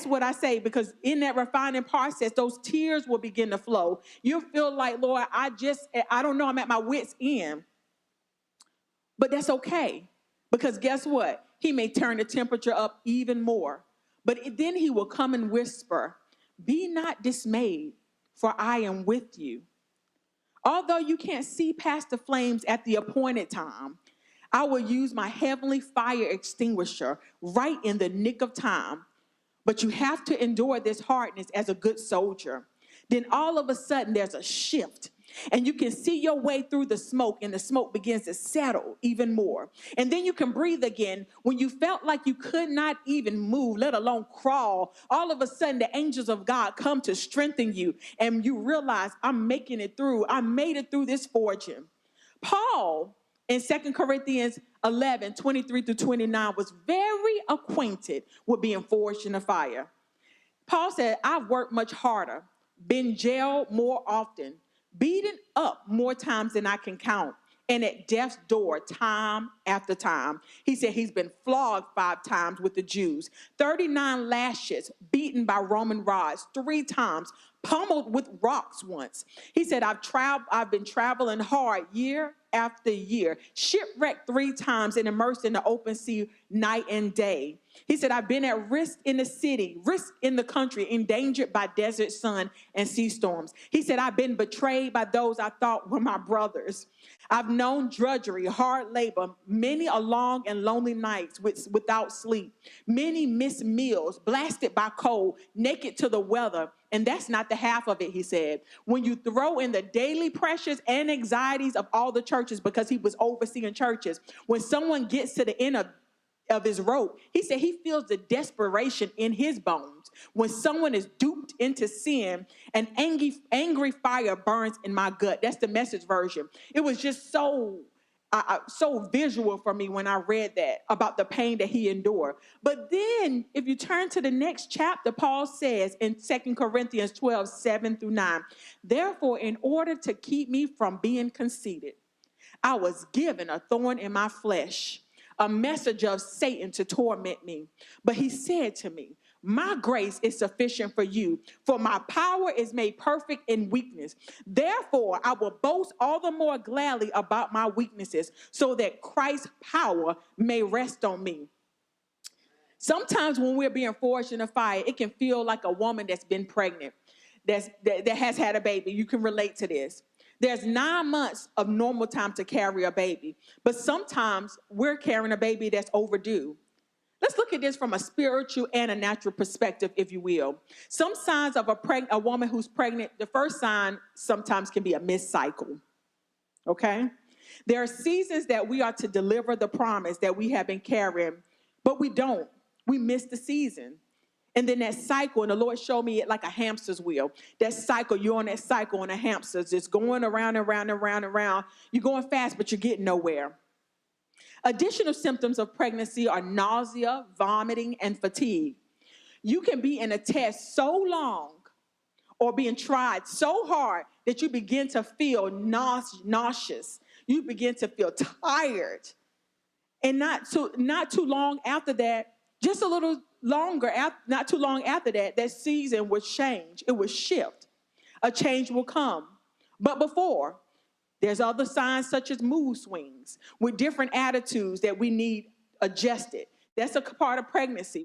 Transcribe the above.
that's what I say, because in that refining process, those tears will begin to flow. You'll feel like, Lord, I don't know, I'm at my wit's end. But that's okay, because guess what? He may turn the temperature up even more. But then he will come and whisper, be not dismayed, for I am with you. Although you can't see past the flames at the appointed time, I will use my heavenly fire extinguisher right in the nick of time. But you have to endure this hardness as a good soldier. Then all of a sudden there's a shift. And you can see your way through the smoke, and the smoke begins to settle even more. And then you can breathe again. When you felt like you could not even move, let alone crawl, all of a sudden the angels of God come to strengthen you. And you realize, I'm making it through. I made it through this fortune. Paul, in 2 Corinthians 11, 23 through 29, was very acquainted with being forged in the fire. Paul said, I've worked much harder, been jailed more often, beaten up more times than I can count, and at death's door time after time. He said he's been flogged 5 times with the Jews, 39 lashes, beaten by Roman rods 3 times, pummeled with rocks once. He said, I've been traveling hard year after year, shipwrecked 3 times and immersed in the open sea night and day. He said, I've been at risk in the city, risk in the country, endangered by desert sun and sea storms. He said, I've been betrayed by those I thought were my brothers. I've known drudgery, hard labor, many a long and lonely nights without sleep, many missed meals, blasted by cold, naked to the weather. And that's not the half of it, he said. When you throw in the daily pressures and anxieties of all the churches, because he was overseeing churches, when someone gets to the end of his rope, he said he feels the desperation in his bones. When someone is duped into sin, an angry fire burns in my gut. That's the Message version. It was just so visual for me when I read that about the pain that he endured. But then if you turn to the next chapter, Paul says in 2 Corinthians 12, 7 through 9, therefore, in order to keep me from being conceited, I was given a thorn in my flesh, a messenger of Satan to torment me. But he said to me, my grace is sufficient for you, for my power is made perfect in weakness. Therefore, I will boast all the more gladly about my weaknesses, so that Christ's power may rest on me. Sometimes when we're being forged in a fire, it can feel like a woman that's been pregnant, that has had a baby. You can relate to this. There's 9 months of normal time to carry a baby, but sometimes we're carrying a baby that's overdue. Let's look at this from a spiritual and a natural perspective, if you will. Some signs of a woman who's pregnant, the first sign sometimes can be a missed cycle, okay? There are seasons that we are to deliver the promise that we have been carrying, but we don't. We miss the season. And then that cycle, and the Lord showed me it like a hamster's wheel. That cycle, you're on that cycle on a hamster, just going around and around and around and around. You're going fast, but you're getting nowhere. Additional symptoms of pregnancy are nausea, vomiting, and fatigue. You can be in a test so long or being tried so hard that you begin to feel nauseous. You begin to feel tired. And not too long after that, just a little longer, not too long after that, that season will change. It will shift. A change will come. But before, there's other signs such as mood swings with different attitudes that we need adjusted. That's a part of pregnancy.